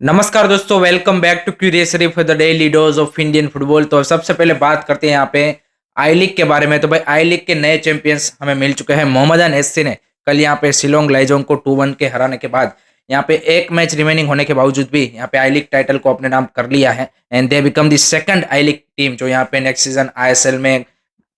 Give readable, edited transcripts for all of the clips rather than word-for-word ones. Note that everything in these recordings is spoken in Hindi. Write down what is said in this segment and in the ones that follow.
नमस्कार दोस्तों, welcome back to Curiosery for the daily dose of Indian football. तो सबसे पहले बात करते हैं यहाँ पे आई लीग के बारे में। तो भाई आई लीग के नए चैंपियंस हमें मिल चुके हैं। मोहम्मदन एससी ने कल यहाँ पे शिलोंग लाइजोंग को 2-1 के हराने के बाद यहाँ पे एक मैच रिमेनिंग होने के बावजूद भी यहाँ पे आई लीग टाइटल को अपने नाम कर लिया है। And they become the second I league team जो यहाँ पे नेक्स्ट सीजन आईएसएल में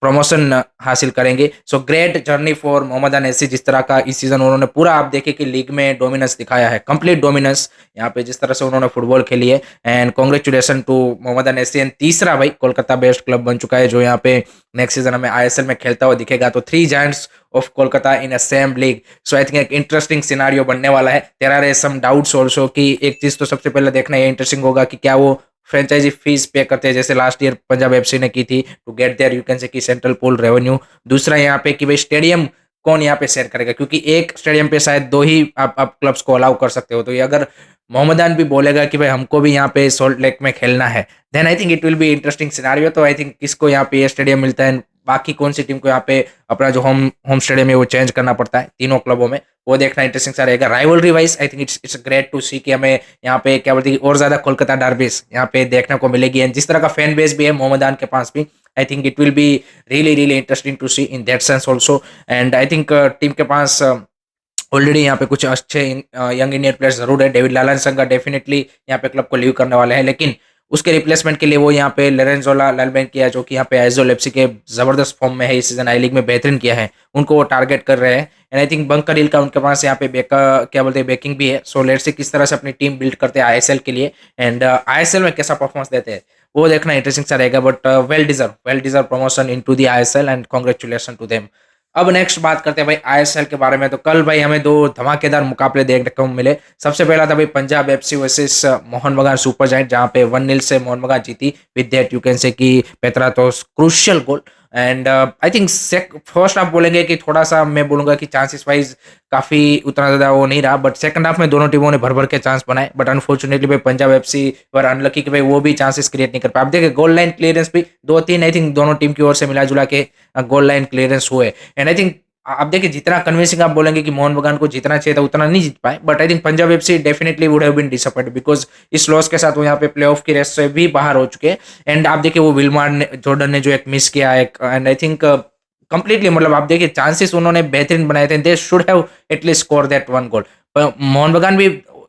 प्रमोशन हासिल करेंगे। So great journey for Mohammedan AC. जिस तरह का इस सीजन उन्होंने पूरा आप देखे कि लीग में डोमिनेंस दिखाया है, कंप्लीट डोमिनेंस यहाँ पे जिस तरह से उन्होंने फुटबॉल खेली है। And congratulation to Mohammedan SC. And तीसरा भाई कोलकाता बेस्ट क्लब बन चुका है जो यहाँ पे नेक्स्ट सीजन हमें आईएसएल में खेलता हुआ दिखेगा। तो 3 giants of Kolkata in a same league. So I think एक इंटरेस्टिंग सिनारियो बनने वाला है। There are some doubts also कि एक चीज तो सबसे पहले देखना ये इंटरेस्टिंग होगा कि क्या वो फ्रेंचाइजी फीस पे करते हैं जैसे लास्ट ईयर पंजाब एफसी ने की थी to get there you can say की सेंट्रल पूल रेवेन्यू। दूसरा यहाँ पे कि भाई स्टेडियम कौन यहाँ पे शेयर करेगा, क्योंकि एक स्टेडियम पे शायद 2 ही आप क्लब्स को अलाउ कर सकते हो। तो ये अगर मोहम्मदान भी बोलेगा कि भाई हमको भी यहाँ पे सोल्ट लेक में खेलना है, then I think it will be interesting scenario. तो आई थिंक किसको यहाँ पे ये स्टेडियम मिलता है, बाकी कौन सी टीम को यहाँ पे अपना जो होम होम स्टेडियम है वो चेंज करना पड़ता है तीनों क्लबों में, वो देखना इंटरेस्टिंग सा रहेगा। Rivalry wise I think it's great to see कि हमें यहाँ पे क्या बोलते हैं और ज्यादा कोलकाता डर्बीज यहाँ पे देखने को मिलेगी। एंड जिस तरह का फैन बेस भी है मोहम्मदान के पास भी, I think it will be really interesting to see in that sense also. And I think team के पास ऑलरेडी यहाँ पे कुछ अच्छे यंग इंडियन प्लेयर्स जरूर है। डेविड लालन संगा डेफिनेटली यहाँ पे क्लब को लीव करने वाले हैं, लेकिन उसके रिप्लेसमेंट के लिए वो यहाँ पे लोरेंजोला लालबैन किया जो कि यहाँ पे आइजो लेप्सी के जबरदस्त फॉर्म में है, इस सीजन आई लीग में बेहतरीन किया है, उनको वो टारगेट कर रहे हैं। And I think Bunker Hill का उनके पास यहाँ पे क्या बोलते हैं बैकिंग भी है। सो लेट्स से किस तरह से अपनी टीम बिल्ड करते हैं आईएसएल के लिए, एंड आईएसएल में कैसा परफॉर्मेंस देते हैं वो देखना इंटरेस्टिंग सा रहेगा। But well deserve promotion into the ISL and congratulation to them. अब नेक्स्ट बात करते हैं भाई आईएसएल के बारे में। तो कल भाई हमें 2 धमाकेदार मुकाबले देखने को मिले। सबसे पहला था भाई पंजाब एफसी वर्सेस मोहन बगान सुपर जायंट, जहां पे 1-0 से मोहन बगान जीती with that you can say कि Petratos crucial goal. And I think first half बोलेंगे कि थोड़ा सा मैं बोलूंगा कि चांसेस वाइज काफी उतना ज्यादा वो नहीं रहा, बट सेकंड हाफ में दोनों टीमों ने भर भर के चांस बनाए। बट अनफॉर्चुनेटली भाई पंजाब एफसी वर अनलकी कि भाई वो भी चांसेस क्रिएट नहीं कर पाए। अब देखिए गोल लाइन क्लियरेंस भी 2-3 आई थिंक दोनों टीम की ओर से मिला जुला के गोल लाइन क्लियरेंस हुए। एंड आई थिंक आप देखिए जितना कन्विंसिंग आप बोलेंगे कि मोहन बगान को जीतना चाहिए था उतना नहीं जीत पाए, but I think Punjab FC definitely would have been disappointed because इस लॉस के साथ वो यहाँ पे प्लेऑफ की रेस से भी बाहर हो चुके हैं। एंड आप देखिए वो विलमार ने जॉर्डन ने जो एक मिस किया एक, एंड आई थिंक कंप्लीटली मतलब आप देखिए चांसेस उन्होंने बेहतरीन बनाए थे। They should have at least score that 1 गोल। मोहन बगान भी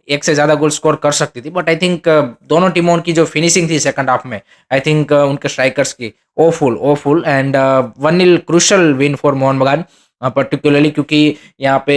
एक से ज्यादा गोल स्कोर कर सकती थी, बट आई थिंक दोनों टीमों की जो फिनिशिंग थी सेकंड हाफ में, आई थिंक उनके स्ट्राइकर्स की awful and 1-0 crucial win for Mohan बगान पर्टिकुलरली, क्योंकि यहाँ पे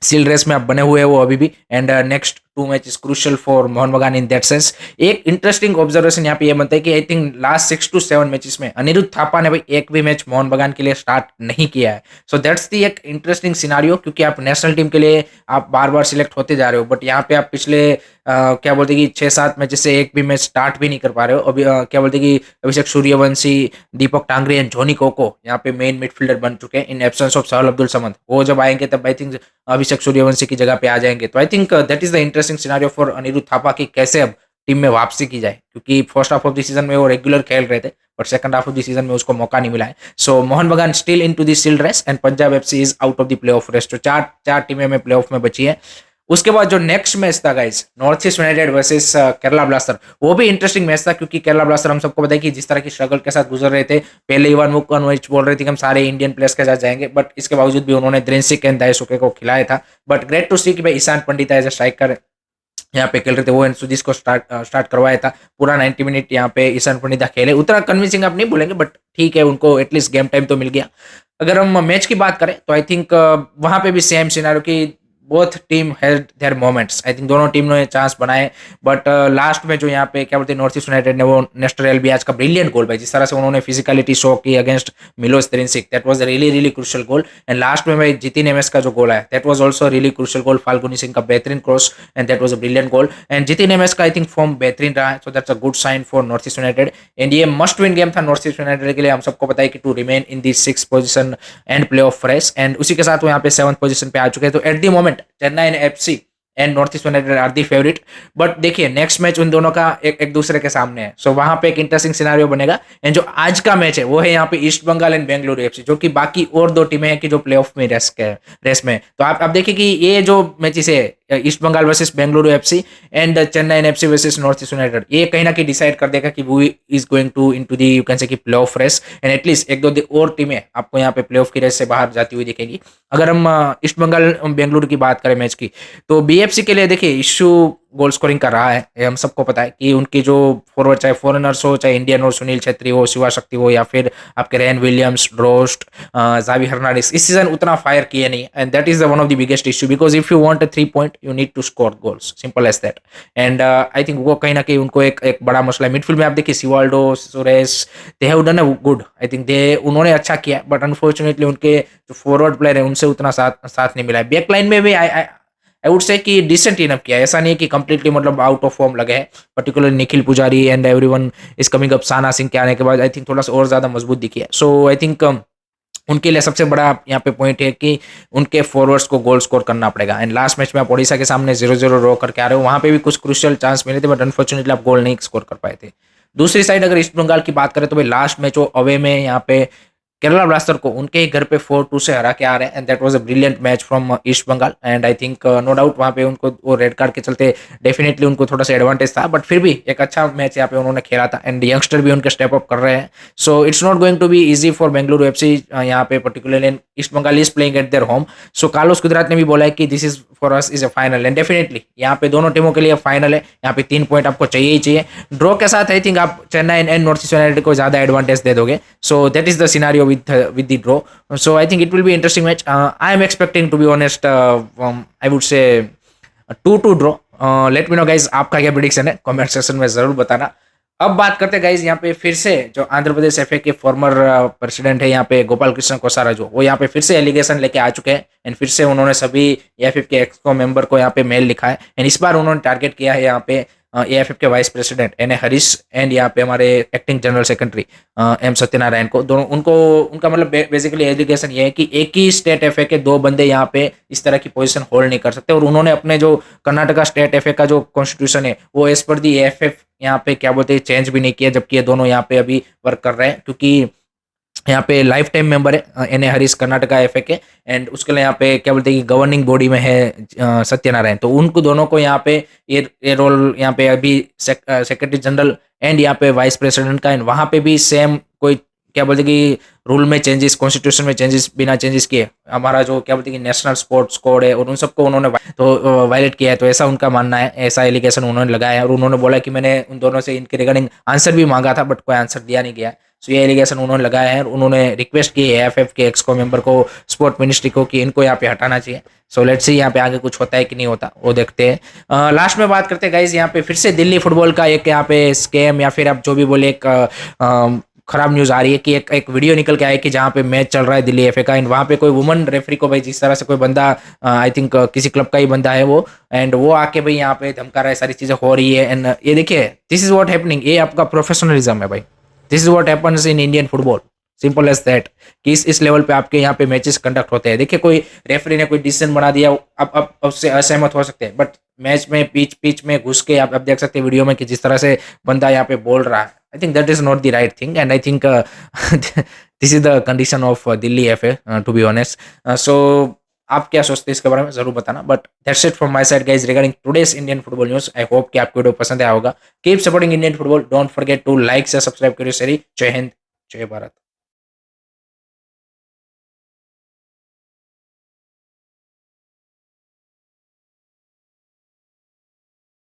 सील रेस में आप बने हुए हैं वो अभी भी। And next 2 match is crucial for Mohan बगान इन दैट सेंस। एक इंटरेस्टिंग ऑब्जर्वेशन यहाँ पे ये बनता है कि I think last 6 to 7 matches में अनिरुद्ध थापा ने भाई एक भी मैच मोहन बगान के लिए स्टार्ट नहीं किया है। सो दैट्स दी एक इंटरेस्टिंग सिनारियो, क्योंकि आप नेशनल टीम के लिए आप बार बार सिलेक्ट होते जा रहे हो, बट यहाँ पे आप पिछले क्या बोलते हैं कि 6-7 मैचेस से एक भी मैच स्टार्ट भी नहीं कर पा रहे हो। अभी क्या बोलते हैं कि अभिषेक सूर्यवंशी, दीपक टांगरे एंड जॉनी कोको यहाँ पे मेन मिडफील्डर बन चुके हैं इन एब्सेंस ऑफ सहल अब्दुल समद। वो जब आएंगे तब आई थिंक अभिषेक सूर्यवंशी की जगह पे आ जाएंगे। तो I think that is the interesting scenario for Anirudh Thapa की कैसे अब टीम में वापसी की जाए, क्योंकि first half of the season में वो रेगुलर खेल रहे थे but second half of the season में उसको मौका नहीं मिला है। So Mohun Bagan still into the shield race and Punjab FC is out of the playoff race. तो चार टीमें में प्लेऑफ में बची है। उसके बाद जो नेक्स्ट मैच था guys, north East United versus Kerala blaster, वो भी इंटरेस्टिंग मैच था, क्योंकि केरला ब्लास्टर हम सबको पता है कि जिस तरह की स्ट्रगल के साथ गुजर रहे थे। पहले इवान मुकनोविच बोल रहे थे कि हम सारे इंडियन प्लेयर्स के साथ जाएंगे, बट इसके बावजूद भी उन्होंने द्रिंसिक एंड दायसुके को खिलाया था। बट ग्रेट टू सी कि भाई ईशान पंडित एज ए स्ट्राइकर यहाँ पे खेल रहे थे, वो एनसुदिस को स्टार्ट करवाया था। पूरा 90 मिनट यहाँ पे ईशान पंडिता खेले, उतना कन्विंसिंग आप नहीं बोलेंगे बट ठीक है, उनको एटलीस्ट गेम टाइम तो मिल गया। अगर हम मैच की बात करें तो आई थिंक वहां पे भी सेम सिनारियो की both team had there moments. I think दोनों टीम ने चांस बनाए, बट लास्ट में जो यहाँ पे क्या बोलते हैं नॉर्थ ईस्ट यूनाइटेड ने वो नेस्टर एल्बियाज का ब्रिलियंट गोल भाई, जिस तरह से उन्होंने फिजिकलिटी शो की against Milos Drincic, that was really crucial goal. And last में भाई जितिन एमएस का जो गोल है that was also really crucial goal, Falguni Singh का बेहतरीन cross and that was a brilliant goal. And Jithin MS का आई थिंक फॉर्म बेहतरीन रहा है, so that's a good sign for North East United. And ये मस्ट विन गेम था नॉर्थ ईस्ट यूनाइटेड के लिए। हम सबको पता है कि to remain in the 6th position and playoff race, and उसी के साथ वो यहाँ पे 7th पोजीशन पे आ चुके हैं। तो at the moment Chennai FC and North East United are the favourite. But देखिए नेक्स्ट मैच उन दोनों का एक दूसरे के सामने है, सो वहां पे एक इंटरेस्टिंग सिनेरियो बनेगा। एंड जो आज का मैच है वो है यहाँ पे East Bengal and Bengaluru FC, जो कि बाकी और दो टीमें हैं कि जो प्ले ऑफ में रेस में। तो आप देखिए कि ये जो मैचेस है East Bengal versus Bengaluru FC and Chennai FC versus North East United, ये कहीं ना कहीं डिसाइड कर देगा कि वो is going to into the you can say कि playoff race. And at least एक दो और टीमें आपको यहाँ पे प्ले ऑफ की रेस से बाहर जाती हुई दिखेगी। अगर हम ईस्ट बंगाल बेंगलुरु की बात करें मैच की, तो बीएफसी के लिए देखिए इशू गोल स्कोरिंग का रहा है। ये हम सबको पता है कि उनकी जो फॉरवर्ड, चाहे फॉरेनर्स हो चाहे इंडियन हो, सुनील छेत्री हो, शिवा शक्ति हो, या फिर आपके Ryan Williams, Drost, Javi Hernandez, इस सीजन उतना फायर किए नहीं। And that is the one of the biggest issue, because if you want a 3 point you need to score goals, simple as that. And I think वो कहीं ना कहीं उनको एक बड़ा मसला है। मिडफील्ड में आप देखिए Sivaldo, Suresh, they have done a good, I think उन्होंने अच्छा किया, बट अनफॉर्चुनेटली उनके जो फॉरवर्ड प्लेयर है उनसे उतना साथ नहीं मिला है। बैक लाइन में भी आई वुड से कि डिसेंट इनफ किया, ऐसा नहीं है कि कंप्लीटली मतलब आउट ऑफ फॉर्म लगे हैं। Particularly Nikhil Pujari and everyone is coming up, Sana Singh के आने के बाद आई थिंक थोड़ा सा और ज्यादा मजबूत दिखी है। सो आई थिंक उनके लिए सबसे बड़ा यहाँ पे पॉइंट है कि उनके फॉरवर्ड्स को गोल स्कोर करना पड़ेगा। एंड लास्ट मैच में आप ओडिशा के सामने 0-0 रो करके आ रहे हो, वहां पे भी कुछ क्रूशियल चांस मिले थे, बट अनफॉर्चुनेटली आप गोल नहीं स्कोर कर पाए थे। दूसरी साइड अगर ईस्ट बंगाल की बात करें तो भाई लास्ट मैच वो अवे में यहाँ पे केरला ब्लास्टर को उनके ही घर पे 4-2 से हरा के आ रहे हैं। And that was a brilliant match from East Bengal. And I think no doubt वहां पे उनको वो रेड कार्ड के चलते डेफिनेटली उनको थोड़ा सा एडवांटेज था, बट फिर भी एक अच्छा मैच यहाँ पे उन्होंने खेला था। एंड यंगस्टर भी उनके स्टेप अप कर रहे हैं, so it's not going to be easy for Bengaluru FC यहाँ पे, particularly East Bengal is playing at their home. So Carlos Cuadrat ने भी बोला है कि this is for us is a final, and definitely यहाँ पे दोनों टीमों के लिए फाइनल है। यहाँ पे 3 पॉइंट आपको चाहिए ही चाहिए। ड्रॉ के साथ आई थिंक आप Chennai and North East United को ज्यादा एडवांटेज दे दोगे। So that is the scenario with the draw. So I think it will be interesting match. I am expecting, to be honest, I would say 2-2 draw. Let me know guys, आपका क्या प्रेडिक्शन है, कमेंट सेक्शन में जरूर बताना। अब बात करते हैं गाइज यहाँ पे फिर से जो आंध्र प्रदेश एफए के फॉर्मर प्रेसिडेंट है यहाँ पे गोपाल कृष्ण कोसाराजू, वो यहाँ पे फिर से एलिगेशन लेके आ चुके हैं। एंड फिर से उन्होंने सभी एएफएफ के एक्सको मेंबर को यहाँ पे मेल लिखा है। एंड इस बार उन्होंने टारगेट किया है यहाँ पे एएफएफ के vice president N A Harish and यहाँ पे हमारे acting general secretary M Satyanarayan को। दोनों उनका मतलब बेसिकली एजुकेशन ये है कि एक ही स्टेट एफए के 2 बंदे यहाँ पे इस तरह की पोजीशन होल्ड नहीं कर सकते। और उन्होंने अपने जो कर्नाटका स्टेट एफए का जो कॉन्स्टिट्यूशन है वो एज पर दी एएफएफ यहाँ पे क्या बोलते हैं चेंज भी नहीं किया, जबकि ये दोनों यहाँ पे अभी वर्क कर रहे हैं, क्योंकि यहाँ पे लाइफ टाइम मेंबर है N A Harish Karnataka FA के। एंड उसके लिए यहाँ पे क्या बोलते हैं कि गवर्निंग बॉडी में है सत्यनारायण, तो उनको दोनों को यहाँ पे ये रोल यहाँ पे अभी सेक्रेटरी जनरल एंड यहाँ पे वाइस प्रेसिडेंट का। एंड वहाँ पे भी सेम कोई क्या बोलते हैं कि रूल में चेंजेस, कॉन्स्टिट्यूशन में चेंजेस बिना चेंजेस किए हमारा जो क्या बोलते हैं कि नेशनल स्पोर्ट्स कोड है और उन सबको उन्होंने तो वायलेट किया है। तो ऐसा उनका मानना है, ऐसा एलिगेशन उन्होंने लगाया है। और उन्होंने बोला कि मैंने उन दोनों से इनके रिगार्डिंग आंसर भी मांगा था, बट कोई आंसर दिया नहीं गया। सो ये एलिगेशन उन्होंने लगाया है। उन्होंने रिक्वेस्ट की है एएफएफ के एक्सको मेंबर को, स्पोर्ट मिनिस्ट्री को, कि इनको यहाँ पे हटाना चाहिए। सो लेट्स सी यहाँ पे आगे कुछ होता है कि नहीं होता, वो देखते हैं। लास्ट में बात करते हैं गाइज यहाँ पे फिर से दिल्ली फुटबॉल का एक यहाँ पे स्कैम या फिर आप जो भी बोले एक खराब न्यूज आ रही है कि एक वीडियो निकल के आया कि जहाँ पे मैच चल रहा है दिल्ली एफए का। एंड वहाँ पे कोई वुमन रेफरी को भाई जिस तरह से कोई बंदा, आई थिंक किसी क्लब का ही बंदा है वो, एंड वो आके भाई यहाँ पे धमका रहा है, सारी चीजें हो रही है। एंड ये देखिए दिस इज व्हाट हैपनिंग, ये आपका प्रोफेशनलिज्म है भाई। This is what happens in Indian football, simple as that, कि इस लेवल पे आपके यहाँ पे मैचेस कंडक्ट होते हैं। देखिए कोई रेफरी ने कोई डिसीजन बना दिया, अब उससे असहमत हो सकते हैं, बट मैच में पिच में घुस के आप देख सकते हैं वीडियो में कि जिस तरह से बंदा यहाँ पे बोल रहा है, I think that is not the right thing. And I think this is the condition of Delhi FA, to be honest. So आप क्या सोचते हैं इसके बारे में जरूर बताना। But that's it from my side guys regarding today's Indian football news. I hope कि आपको वीडियो पसंद आया होगा। Keep supporting Indian football, don't forget to like से सब्सक्राइब करिए। जय हिंद, जय भारत।